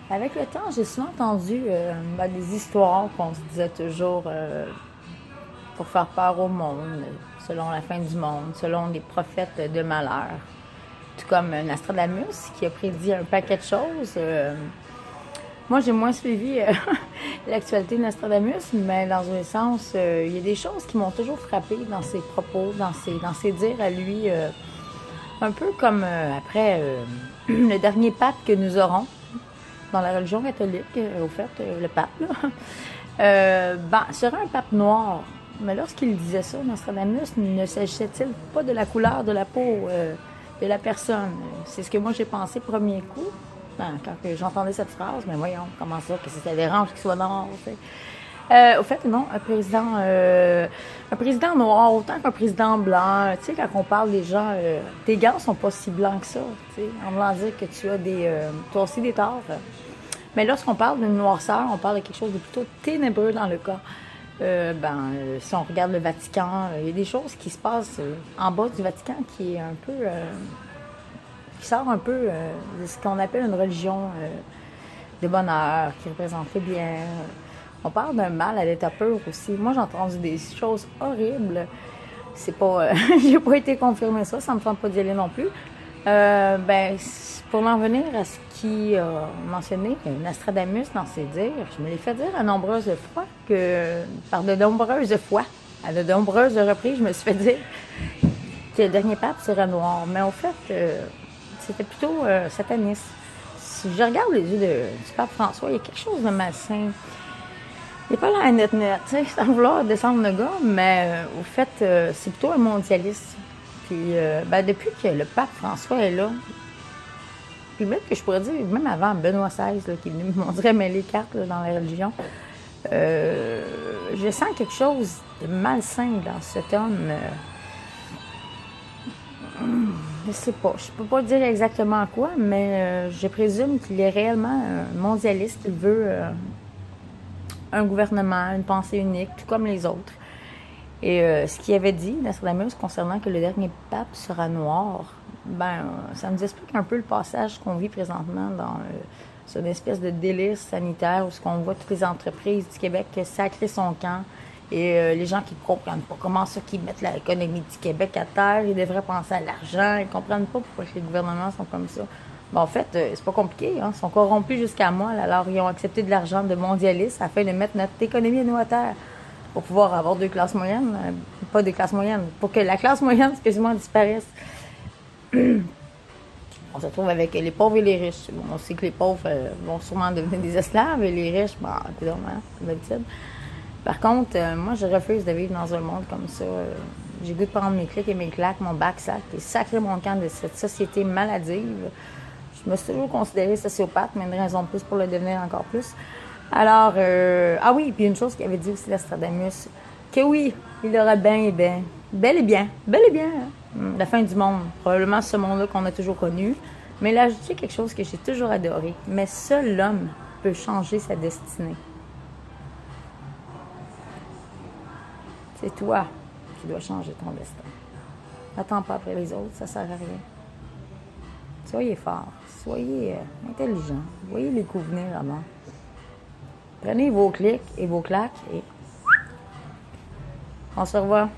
Avec le temps, j'ai souvent entendu des histoires qu'on se disait toujours pour faire peur au monde, selon la fin du monde, selon les prophètes de malheur. Tout comme Nostradamus qui a prédit un paquet de choses. Moi, j'ai moins suivi l'actualité de Nostradamus, mais dans un sens, il y a des choses qui m'ont toujours frappé dans ses propos, dans ses dires à lui. Un peu comme après le dernier pape que nous aurons dans la religion catholique, au fait, le pape, là, sera un pape noir. Mais lorsqu'il disait ça, Nostradamus, ne s'agissait-il pas de la couleur de la peau de la personne? C'est ce que moi j'ai pensé premier coup. Quand j'entendais cette phrase, mais voyons, comment ça, que ça dérange qu'il soit noir, tu sais. Au fait, non, un président noir, autant qu'un président blanc, tu sais, quand on parle des gens, tes gants sont pas si blancs que ça, tu sais, en voulant dire que tu as toi aussi des torts. Mais lorsqu'on parle d'une noirceur, on parle de quelque chose de plutôt ténébreux dans le cas. Si on regarde le Vatican, il y a des choses qui se passent en bas du Vatican qui est un peu... qui sort un peu de ce qu'on appelle une religion de bonheur, qui représente le bien. On parle d'un mal à l'état pur aussi. Moi, j'ai entendu des choses horribles. C'est pas... j'ai pas été confirmé ça me tente pas d'y aller non plus. Pour en venir à ce qui a mentionné Nostradamus dans ses dires, je me l'ai fait dire à de nombreuses fois, à de nombreuses reprises, je me suis fait dire que le dernier pape serait noir. Mais au fait, c'était plutôt sataniste. Si je regarde les yeux du pape François, il y a quelque chose de malsain. Il n'est pas là net, tu sais, sans vouloir descendre le gars, mais au fait, c'est plutôt un mondialiste. Puis, depuis que le pape François est là, puis même que je pourrais dire, même avant Benoît XVI, là, qui est venu, on dirait, mêler les cartes là, dans la religion, je sens quelque chose de malsain dans cet homme. Je sais pas, je peux pas dire exactement quoi, mais je présume qu'il est réellement un mondialiste. Il veut un gouvernement, une pensée unique, tout comme les autres. Et ce qu'il avait dit, Nostradamus, concernant que le dernier pape sera noir, ça nous explique un peu le passage qu'on vit présentement dans une espèce de délire sanitaire où on voit toutes les entreprises du Québec sacrer son camp et les gens qui ne comprennent pas comment ça qu'ils mettent l'économie du Québec à terre, ils devraient penser à l'argent, ils ne comprennent pas pourquoi les gouvernements sont comme ça. En fait, c'est pas compliqué, hein? Ils sont corrompus jusqu'à moi, alors ils ont accepté de l'argent de mondialistes afin de mettre notre économie à nous à terre pour pouvoir avoir deux classes moyennes, pas deux classes moyennes, pour que la classe moyenne, excusez-moi, disparaisse. On se retrouve avec les pauvres et les riches. Bon, on sait que les pauvres vont sûrement devenir des esclaves et les riches, c'est normal, comme d'habitude. Par contre, moi, je refuse de vivre dans un monde comme ça. J'ai goût de prendre mes clics et mes claques, mon backsack et sacrer mon camp de cette société maladive. Je me suis toujours considérée sociopathe, mais une raison de plus pour le devenir encore plus. Alors, ah oui, puis une chose qu'il avait dit aussi Nostradamus, que oui, il aura bel et bien, la fin du monde. Probablement ce monde-là qu'on a toujours connu. Mais là, je dis quelque chose que j'ai toujours adoré. Mais seul l'homme peut changer sa destinée. C'est toi qui dois changer ton destin. N'attends pas après les autres, ça sert à rien. Soyez forts, soyez intelligents, voyez les coups venir avant. Prenez vos clics et vos claques et on se revoit.